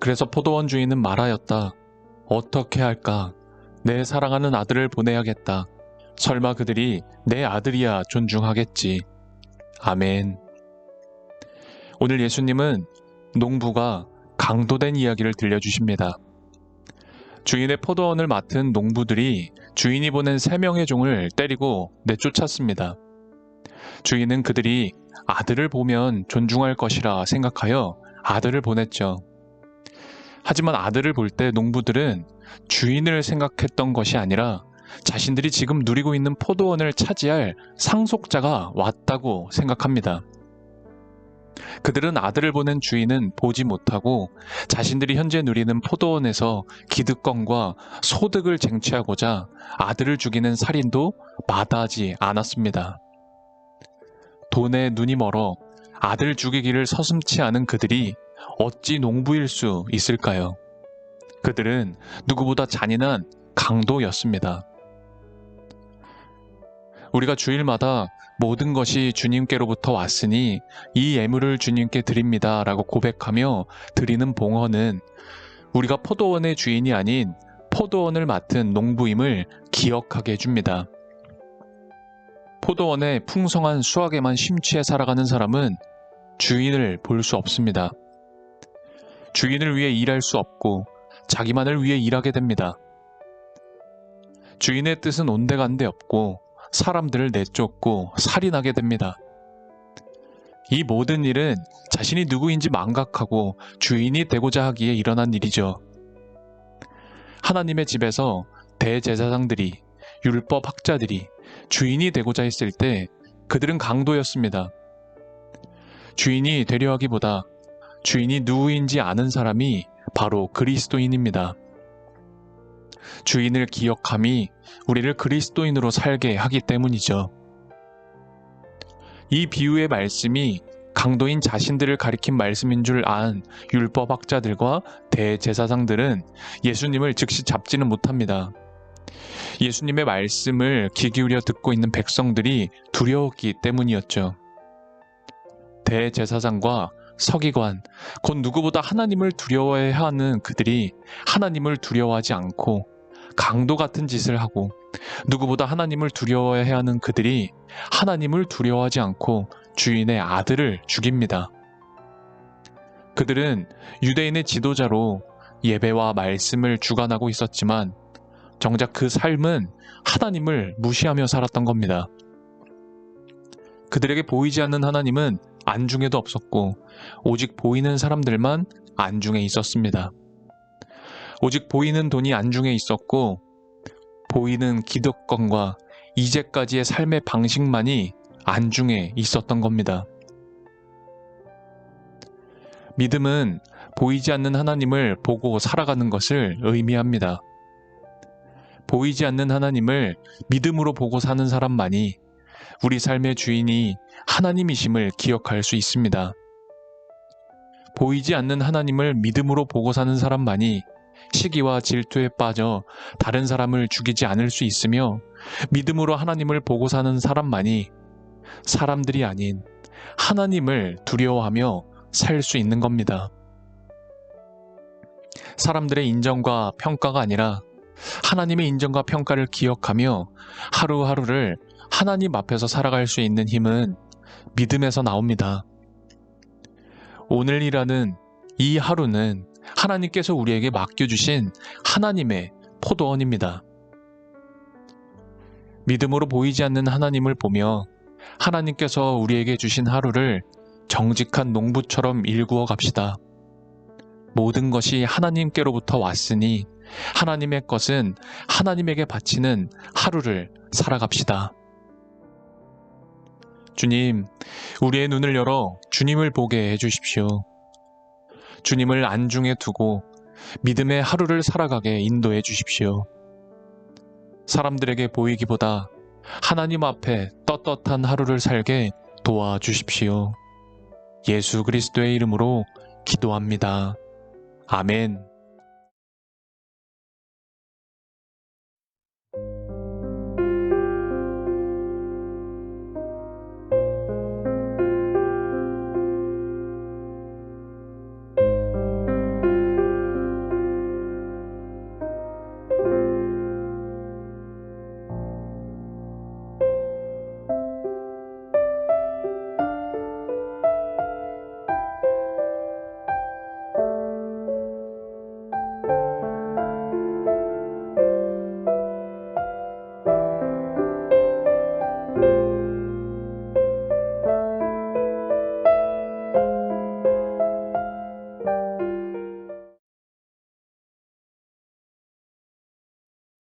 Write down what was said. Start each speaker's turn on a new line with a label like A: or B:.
A: 그래서 포도원 주인은 말하였다. 어떻게 할까? 내 사랑하는 아들을 보내야겠다. 설마 그들이 내 아들이야 존중하겠지. 아멘. 오늘 예수님은 농부가 강도된 이야기를 들려주십니다. 주인의 포도원을 맡은 농부들이 주인이 보낸 3명의 종을 때리고 내쫓았습니다. 주인은 그들이 아들을 보면 존중할 것이라 생각하여 아들을 보냈죠. 하지만 아들을 볼 때 농부들은 주인을 생각했던 것이 아니라 자신들이 지금 누리고 있는 포도원을 차지할 상속자가 왔다고 생각합니다. 그들은 아들을 보낸 주인은 보지 못하고 자신들이 현재 누리는 포도원에서 기득권과 소득을 쟁취하고자 아들을 죽이는 살인도 마다하지 않았습니다. 돈에 눈이 멀어 아들 죽이기를 서슴지 않은 그들이 어찌 농부일 수 있을까요? 그들은 누구보다 잔인한 강도였습니다. 우리가 주일마다 모든 것이 주님께로부터 왔으니 이 예물을 주님께 드립니다 라고 고백하며 드리는 봉헌은 우리가 포도원의 주인이 아닌 포도원을 맡은 농부임을 기억하게 해줍니다. 포도원의 풍성한 수확에만 심취해 살아가는 사람은 주인을 볼 수 없습니다. 주인을 위해 일할 수 없고 자기만을 위해 일하게 됩니다. 주인의 뜻은 온데간데 없고 사람들을 내쫓고 살인하게 됩니다. 이 모든 일은 자신이 누구인지 망각하고 주인이 되고자 하기에 일어난 일이죠. 하나님의 집에서 대제사장들이, 율법 학자들이 주인이 되고자 했을 때 그들은 강도였습니다. 주인이 되려 하기보다 주인이 누구인지 아는 사람이 바로 그리스도인입니다. 주인을 기억함이 우리를 그리스도인으로 살게 하기 때문이죠. 이 비유의 말씀이 강도인 자신들을 가리킨 말씀인 줄 안 율법학자들과 대제사장들은 예수님을 즉시 잡지는 못합니다. 예수님의 말씀을 귀 기울여 듣고 있는 백성들이 두려웠기 때문이었죠. 대제사장과 서기관, 곧 누구보다 하나님을 두려워해야 하는 그들이 하나님을 두려워하지 않고 강도 같은 짓을 하고 누구보다 하나님을 두려워해야 하는 그들이 하나님을 두려워하지 않고 주인의 아들을 죽입니다. 그들은 유대인의 지도자로 예배와 말씀을 주관하고 있었지만 정작 그 삶은 하나님을 무시하며 살았던 겁니다. 그들에게 보이지 않는 하나님은 안중에도 없었고 오직 보이는 사람들만 안중에 있었습니다. 오직 보이는 돈이 안중에 있었고 보이는 기득권과 이제까지의 삶의 방식만이 안중에 있었던 겁니다. 믿음은 보이지 않는 하나님을 보고 살아가는 것을 의미합니다. 보이지 않는 하나님을 믿음으로 보고 사는 사람만이 우리 삶의 주인이 하나님이심을 기억할 수 있습니다. 보이지 않는 하나님을 믿음으로 보고 사는 사람만이 시기와 질투에 빠져 다른 사람을 죽이지 않을 수 있으며 믿음으로 하나님을 보고 사는 사람만이 사람들이 아닌 하나님을 두려워하며 살 수 있는 겁니다. 사람들의 인정과 평가가 아니라 하나님의 인정과 평가를 기억하며 하루하루를 하나님 앞에서 살아갈 수 있는 힘은 믿음에서 나옵니다. 오늘이라는 이 하루는 하나님께서 우리에게 맡겨주신 하나님의 포도원입니다. 믿음으로 보이지 않는 하나님을 보며 하나님께서 우리에게 주신 하루를 정직한 농부처럼 일구어 갑시다. 모든 것이 하나님께로부터 왔으니 하나님의 것은 하나님에게 바치는 하루를 살아갑시다. 주님, 우리의 눈을 열어 주님을 보게 해주십시오. 주님을 안중에 두고 믿음의 하루를 살아가게 인도해 주십시오. 사람들에게 보이기보다 하나님 앞에 떳떳한 하루를 살게 도와주십시오. 예수 그리스도의 이름으로 기도합니다. 아멘.